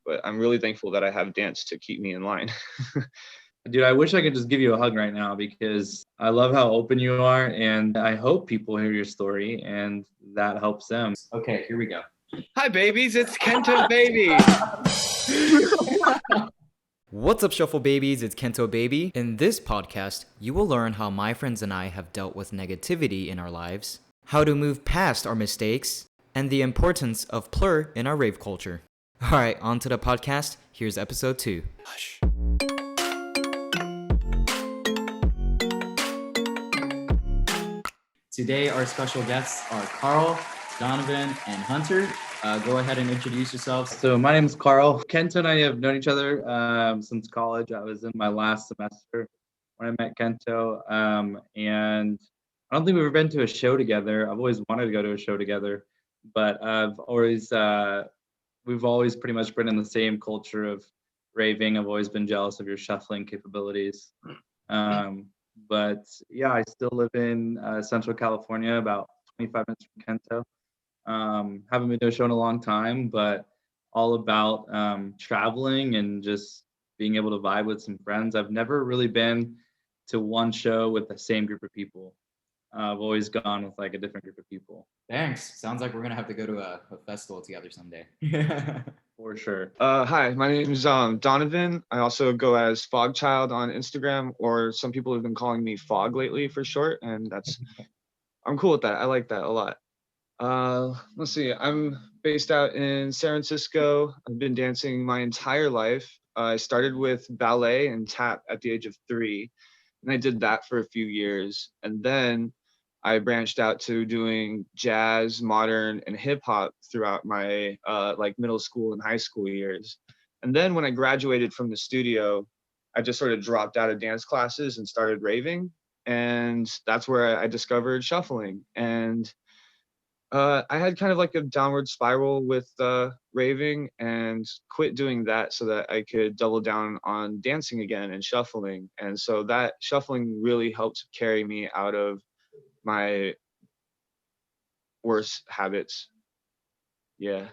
but I'm really thankful that I have dance to keep me in line. Dude, I wish I could just give you a hug right now because I love how open you are, and I hope people hear your story and that helps them. Okay, here we go. Hi, babies. It's Kentobaby. What's up, Shuffle Babies? It's Kentobaby. In this podcast, you will learn how my friends and I have dealt with negativity in our lives, how to move past our mistakes, and the importance of PLUR in our rave culture. Alright, on to the podcast. Here's episode 2. Hush. Today, our special guests are Carl, Donovan, and Hunter. Go ahead and introduce yourselves. So my name is Carl. Kento and I have known each other since college. I was in my last semester when I met Kento. And I don't think we've ever been to a show together. I've always wanted to go to a show together, but we've always pretty much been in the same culture of raving. I've always been jealous of your shuffling capabilities. But yeah, I still live in Central California, about 25 minutes from Kento. Haven't been to a show in a long time, but all about traveling and just being able to vibe with some friends. I've never really been to one show with the same group of people. I've always gone with like a different group of people. Thanks. Sounds like we're gonna have to go to a festival together someday. For sure. Hi, my name is Donovan. I also go as Fogchild on Instagram, or some people have been calling me Fog lately for short, and I'm cool with that. I like that a lot. Let's see. I'm based out in San Francisco. I've been dancing my entire life. I started with ballet and tap at the age of 3, and I did that for a few years, and then I branched out to doing jazz, modern, and hip hop throughout my like middle school and high school years. And then when I graduated from the studio, I just sort of dropped out of dance classes and started raving. And that's where I discovered shuffling. And I had kind of like a downward spiral with raving and quit doing that so that I could double down on dancing again and shuffling. And so that shuffling really helped carry me out of my worst habits. Yeah.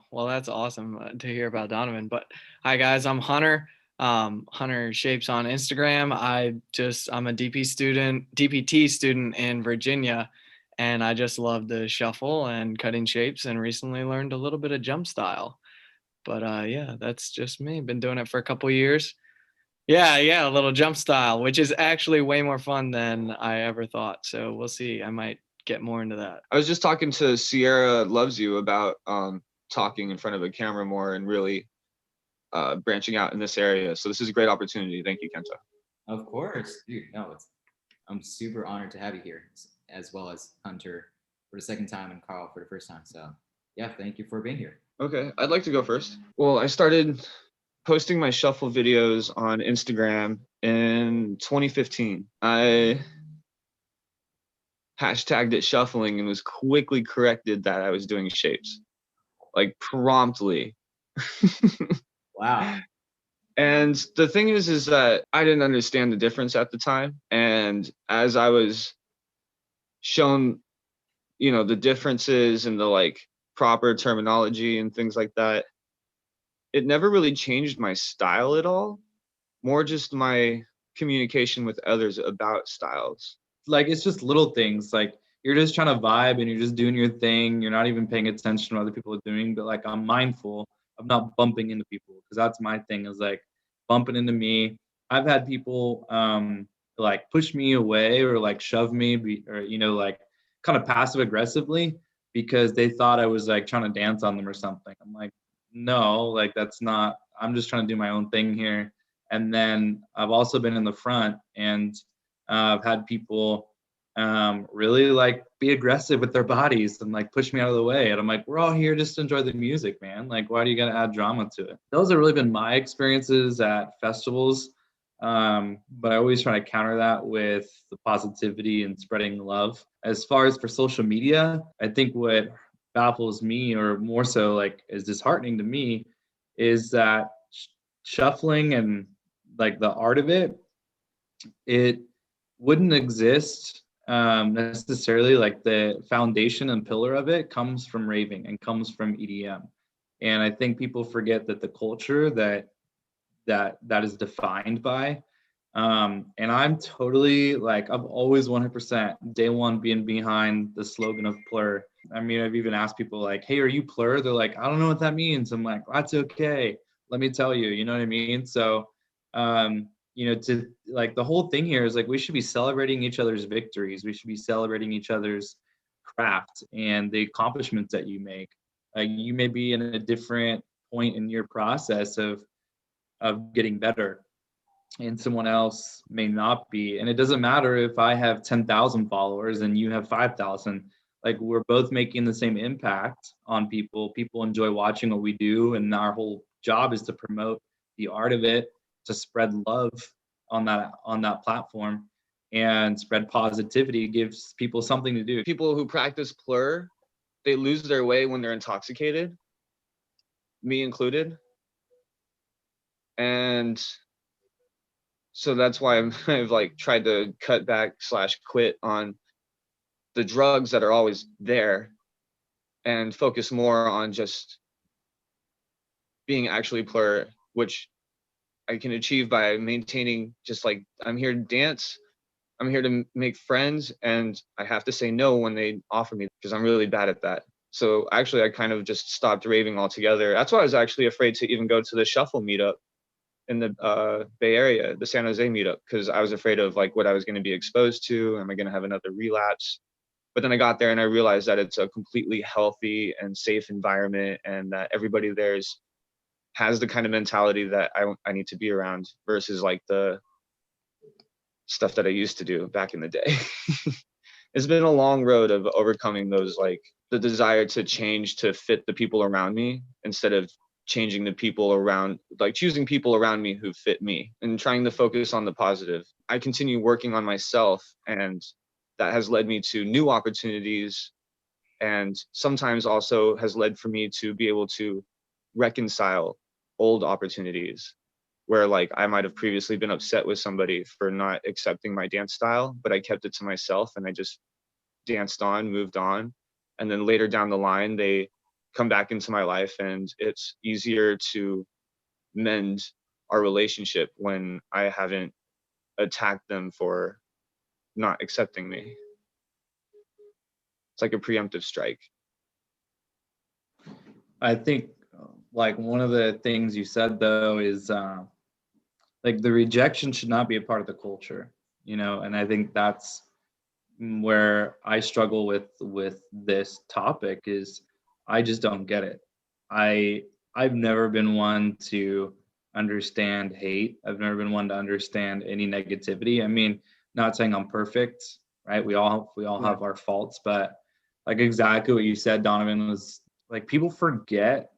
Well, that's awesome to hear about Donovan. But hi, guys. I'm Hunter. Hunter Shapes on Instagram. I'm a DPT student in Virginia, and I just love to shuffle and cutting shapes, and recently learned a little bit of jump style. But yeah, that's just me. Been doing it for a couple years. Yeah, a little jump style, which is actually way more fun than I ever thought. So we'll see. I might get more into that. I was just talking to Sierra Loves You about talking in front of a camera more and really branching out in this area. So this is a great opportunity. Thank you, Kento. Of course, dude. No, I'm super honored to have you here, as well as Hunter for the second time and Carl for the first time. So yeah, thank you for being here. Okay, I'd like to go first. Well, I started posting my shuffle videos on Instagram in 2015. I hashtagged it shuffling and was quickly corrected that I was doing shapes, like promptly. Wow. And the thing is that I didn't understand the difference at the time. And as I was shown, the differences and the like proper terminology and things like that, it never really changed my style at all, more just my communication with others about styles. Like, it's just little things. Like, you're just trying to vibe and you're just doing your thing. You're not even paying attention to what other people are doing, but like, I'm mindful of not bumping into people, because that's my thing, is like bumping into me. I've had people like push me away or like shove me or like kind of passive aggressively because they thought I was like trying to dance on them or something. I'm like, no, like that's not, I'm just trying to do my own thing here. And then I've also been in the front, and I've had people really like be aggressive with their bodies and like push me out of the way. And I'm like, we're all here just to enjoy the music, man. Like, why do you gotta add drama to it? Those have really been my experiences at festivals. But I always try to counter that with the positivity and spreading love. As far as for social media, I think what baffles me, or more so like is disheartening to me, is that shuffling and like the art of it wouldn't exist necessarily. Like the foundation and pillar of it comes from raving and comes from EDM. And I think people forget that the culture that is defined by. And I'm totally like, I've always 100% day one being behind the slogan of PLUR. I mean, I've even asked people like, hey, are you PLUR? They're like, I don't know what that means. I'm like, that's okay. Let me tell you, you know what I mean? So, to like the whole thing here is like, we should be celebrating each other's victories. We should be celebrating each other's craft and the accomplishments that you make. Like you may be in a different point in your process of getting better, and someone else may not be. And it doesn't matter if I have 10,000 followers and you have 5,000. Like we're both making the same impact on people. People enjoy watching what we do, and our whole job is to promote the art of it, to spread love on that platform and spread positivity, gives people something to do. People who practice PLUR, they lose their way when they're intoxicated, me included. And so that's why I've like tried to cut back / quit on the drugs that are always there and focus more on just being actually PLUR, which I can achieve by maintaining just like, I'm here to dance, I'm here to make friends, and I have to say no when they offer me, because I'm really bad at that. So actually I kind of just stopped raving altogether. That's why I was actually afraid to even go to the shuffle meetup in the Bay Area, the San Jose meetup, because I was afraid of like what I was going to be exposed to. Am I going to have another relapse? But then I got there and I realized that it's a completely healthy and safe environment, and that everybody has the kind of mentality that I need to be around, versus like the stuff that I used to do back in the day. It's been a long road of overcoming those, like the desire to change to fit the people around me, instead of changing the people around, like choosing people around me who fit me, and trying to focus on the positive. I continue working on myself, and that has led me to new opportunities, and sometimes also has led for me to be able to reconcile old opportunities where like I might have previously been upset with somebody for not accepting my dance style, but I kept it to myself and I just danced on, moved on. And then later down the line, they come back into my life, and it's easier to mend our relationship when I haven't attacked them for not accepting me. It's like a preemptive strike. I think like one of the things you said though is like the rejection should not be a part of the culture, and I think that's where I struggle with this topic is I just don't get it. I've never been one to understand hate. I've never been one to understand any negativity. I mean, not saying I'm perfect, right? We all have our faults, but like exactly what you said, Donovan, was like people forget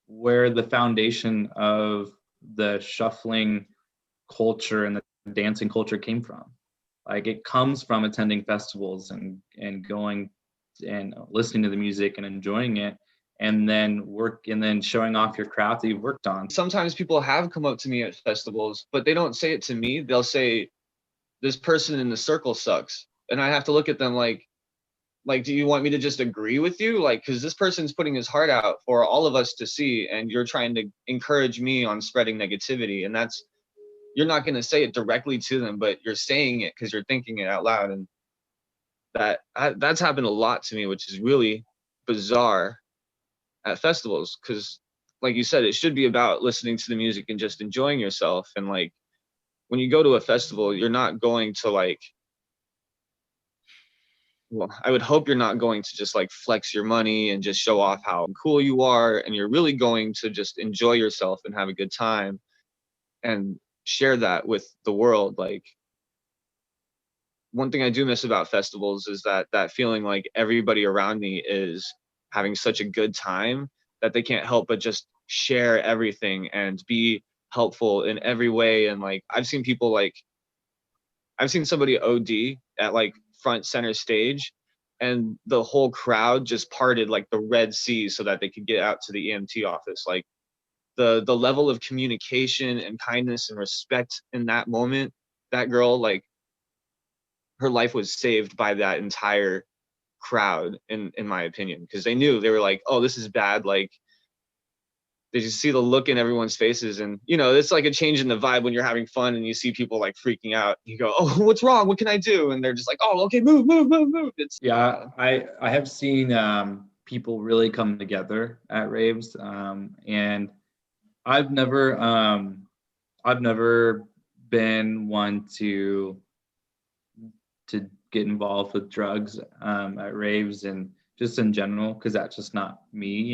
where the foundation of the shuffling culture and the dancing culture came from. Like it comes from attending festivals and going and listening to the music and enjoying it, and then showing off your craft that you've worked on. Sometimes people have come up to me at festivals, but they don't say it to me. They'll say, this person in the circle sucks. And I have to look at them like, do you want me to just agree with you? Like, because this person's putting his heart out for all of us to see, and you're trying to encourage me on spreading negativity. And you're not going to say it directly to them, but you're saying it because you're thinking it out loud. And that's happened a lot to me, which is really bizarre at festivals, because like you said, it should be about listening to the music and just enjoying yourself. And like when you go to a festival, you're not going to like, well, I would hope you're not going to just like flex your money and just show off how cool you are, and you're really going to just enjoy yourself and have a good time and share that with the world. Like one thing I do miss about festivals is that feeling like everybody around me is having such a good time that they can't help but just share everything and be helpful in every way. And like I've seen somebody OD at like front center stage, and the whole crowd just parted like the Red Sea so that they could get out to the EMT office. Like the level of communication and kindness and respect in that moment, that girl, like her life was saved by that entire crowd, in my opinion, because they were like, oh, this is bad, like they just see the look in everyone's faces, and it's like a change in the vibe when you're having fun and you see people like freaking out. You go, oh, what's wrong? What can I do? And they're just like, oh, okay, move. It's I have seen people really come together at raves, and I've never been one to get involved with drugs at raves and just in general, because that's just not me.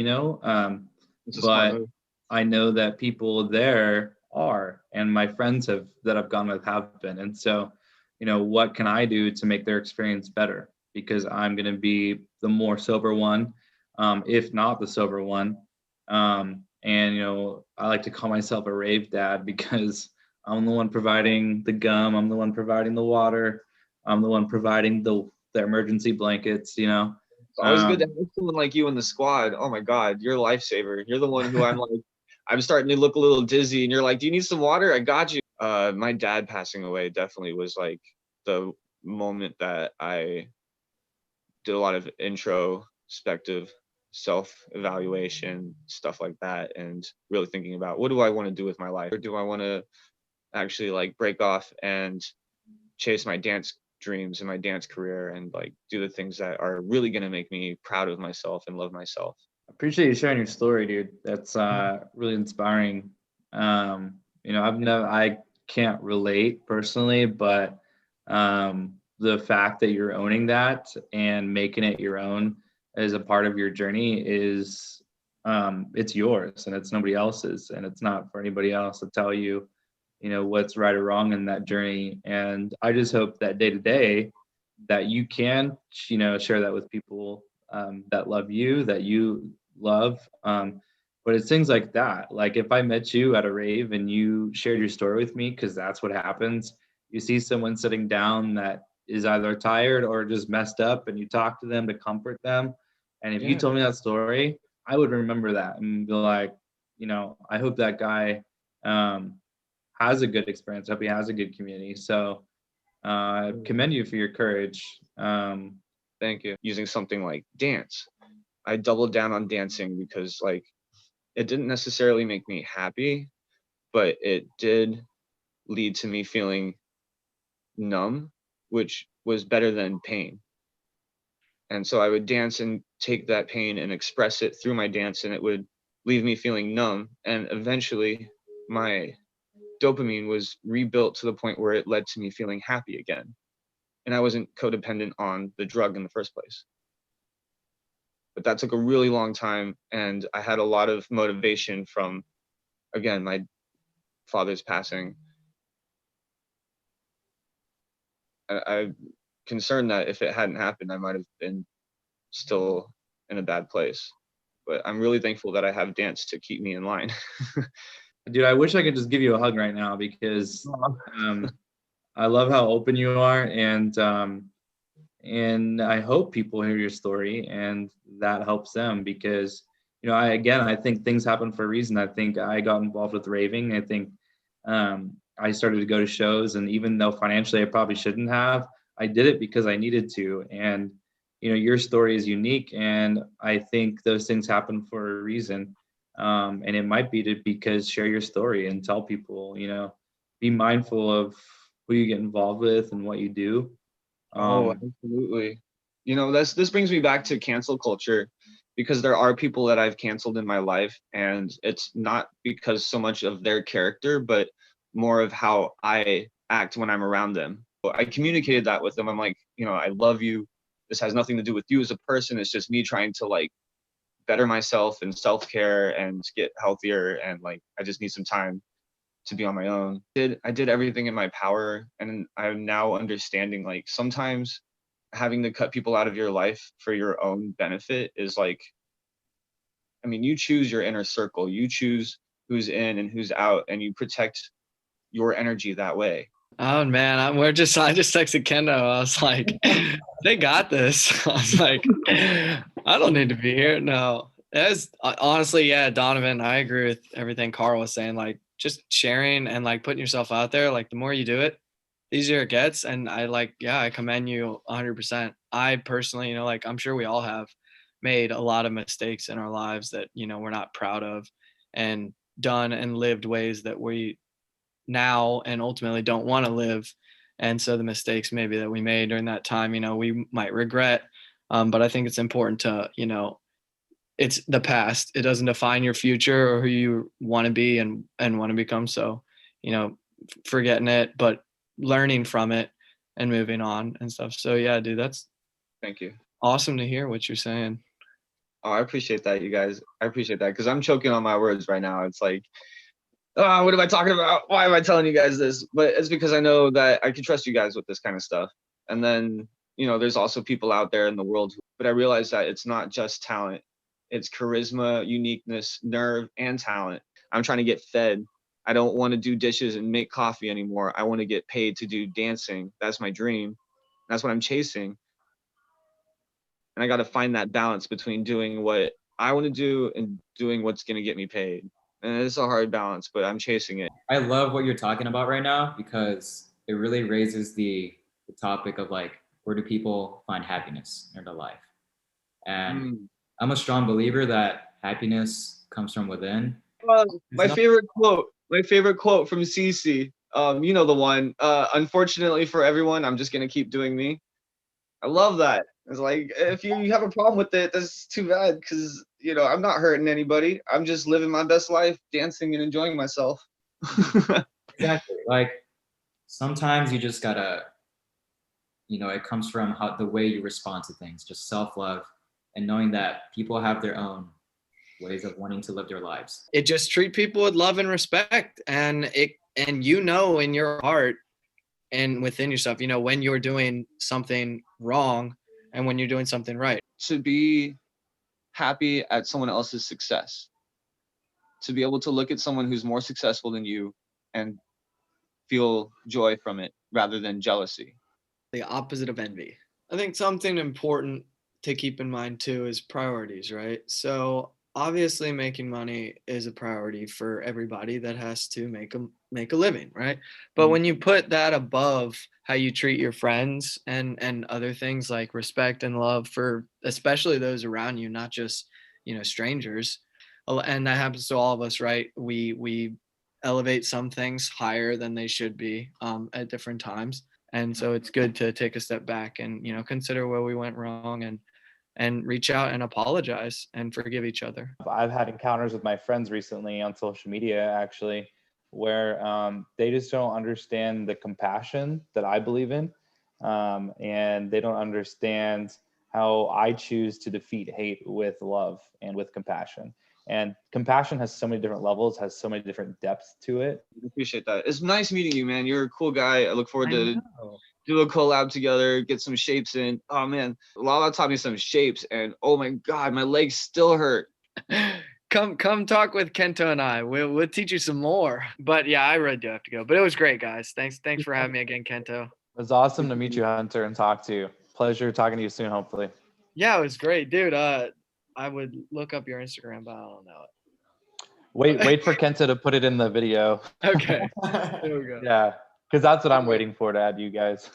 it's a smart But move. I know that people there are, and my friends that I've gone with have been. And so, what can I do to make their experience better? Because I'm going to be the more sober one, if not the sober one. And, I like to call myself a rave dad because I'm the one providing the gum. I'm the one providing the water. I'm the one providing the emergency blankets, It's always good to have someone like you in the squad. Oh my God, you're a lifesaver. You're the one who I'm starting to look a little dizzy, and you're like, do you need some water? I got you. My dad passing away definitely was like the moment that I did a lot of introspective self-evaluation, stuff like that, and really thinking about, what do I want to do with my life? Or do I want to actually like break off and chase my dance dreams and my dance career and like do the things that are really going to make me proud of myself and love myself. Appreciate you sharing your story, dude. That's really inspiring. I can't relate personally, but the fact that you're owning that and making it your own as a part of your journey is it's yours and it's nobody else's, and it's not for anybody else to tell you, what's right or wrong in that journey. And I just hope that day to day that you can, share that with people that love you, that you love. But it's things like that. Like if I met you at a rave and you shared your story with me, because that's what happens. You see someone sitting down that is either tired or just messed up, and you talk to them to comfort them. And if you told me that story, I would remember that and be like, I hope that guy has a good experience. I hope he has a good community. So I commend you for your courage. Thank you. Using something like dance, I doubled down on dancing because like it didn't necessarily make me happy, but it did lead to me feeling numb, which was better than pain. And so I would dance and take that pain and express it through my dance, and it would leave me feeling numb. And eventually my dopamine was rebuilt to the point where it led to me feeling happy again. And I wasn't codependent on the drug in the first place. But that took a really long time, and I had a lot of motivation from, again, my father's passing. I'm concerned that if it hadn't happened, I might have been still in a bad place. But I'm really thankful that I have dance to keep me in line. Dude, I wish I could just give you a hug right now because I love how open you are, and I hope people hear your story and that helps them because, I think things happen for a reason. I think I got involved with raving. I think I started to go to shows, and even though financially I probably shouldn't have, I did it because I needed to. And, your story is unique, and I think those things happen for a reason. And it might be because share your story and tell people, be mindful of who you get involved with and what you do. Absolutely. This brings me back to cancel culture, because there are people that I've canceled in my life, and it's not because so much of their character, but more of how I act when I'm around them. I communicated that with them. I'm like, I love you. This has nothing to do with you as a person. It's just me trying to like better myself and self-care and get healthier, and like I just need some time to be on my own. I did everything in my power, and I'm now understanding like sometimes having to cut people out of your life for your own benefit is like, I mean, you choose your inner circle, you choose who's in and who's out, and you protect your energy that way. Oh man, I just texted Kendo. I was like, they got this. I was like, I don't need to be here. No, that's honestly, yeah, Donovan, I agree with everything Carl was saying. Like just sharing and like putting yourself out there, like the more you do it, the easier it gets. And I commend you 100%. I personally, like I'm sure we all have made a lot of mistakes in our lives that, we're not proud of. and done and lived ways that we now and ultimately don't want to live. And so the mistakes maybe that we made during that time, we might regret. But I think it's important to, it's the past. It doesn't define your future or who you want to be and want to become. So, forgetting it, but learning from it and moving on and stuff. So yeah, dude, that's Thank you. awesome to hear what you're saying. Oh, I appreciate that, you guys. I appreciate that because I'm choking on my words right now. It's like, what am I talking about? Why am I telling you guys this? But it's because I know that I can trust you guys with this kind of stuff. And then, there's also people out there in the world, but I realize that it's not just talent. It's charisma, uniqueness, nerve, and talent. I'm trying to get fed. I don't want to do dishes and make coffee anymore. I want to get paid to do dancing. That's my dream. That's what I'm chasing. And I got to find that balance between doing what I want to do and doing what's going to get me paid. And it's a hard balance, but I'm chasing it. I love what you're talking about right now because it really raises the topic of like, where do people find happiness in their life? And I'm a strong believer that happiness comes from within. My favorite quote from Cece, you know the one, unfortunately for everyone, I'm just going to keep doing me. I love that. It's like, if you have a problem with it, that's too bad because, I'm not hurting anybody. I'm just living my best life, dancing and enjoying myself. Exactly. Like sometimes you just gotta, it comes from the way you respond to things, just self-love and knowing that people have their own ways of wanting to live their lives. It just treat people with love and respect, and in your heart and within yourself, when you're doing something wrong and when you're doing something right. To be happy at someone else's success, to be able to look at someone who's more successful than you and feel joy from it rather than jealousy. The opposite of envy. I think something important to keep in mind too is priorities, right? So obviously making money is a priority for everybody that has to make a living, right? But when you put that above how you treat your friends and other things like respect and love for especially those around you, not just, strangers, and that happens to all of us, right? We elevate some things higher than they should be at different times. And so it's good to take a step back and, consider where we went wrong and reach out and apologize and forgive each other. I've had encounters with my friends recently on social media, actually, where they just don't understand the compassion that I believe in. And they don't understand how I choose to defeat hate with love and with compassion. And compassion has so many different levels, has so many different depths to it. I appreciate that. It's nice meeting you, man. You're a cool guy. I look forward to do a collab together, get some shapes in. Oh man, Lala taught me some shapes and oh my God, my legs still hurt. Come talk with Kento and I. We'll teach you some more. But yeah, I really do have to go. But it was great, guys. Thanks for having me again, Kento. It was awesome to meet you, Hunter, and talk to you. Pleasure talking to you soon, hopefully. Yeah, it was great, dude. I would look up your Instagram, but I don't know it. Wait for Kento to put it in the video. Okay. There we go. Yeah, because that's what I'm waiting for to add you guys.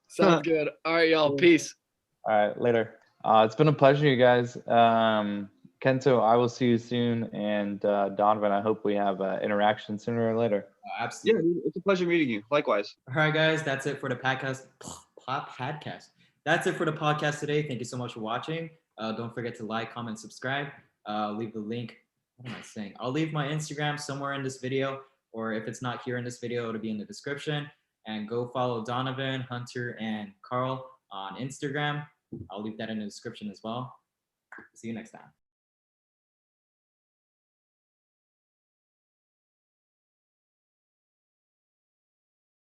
Sounds good. All right, y'all. Peace. All right, later. It's been a pleasure, you guys. Kento, I will see you soon. And Donovan, I hope we have interaction sooner or later. Absolutely. Yeah, it's a pleasure meeting you. Likewise. All right, guys, that's it for the podcast. That's it for the podcast today. Thank you so much for watching. Don't forget to like, comment, subscribe. Leave the link. What am I saying? I'll leave my Instagram somewhere in this video, or if it's not here in this video, it'll be in the description. And go follow Donovan, Hunter, and Carl on Instagram. I'll leave that in the description as well. See you next time.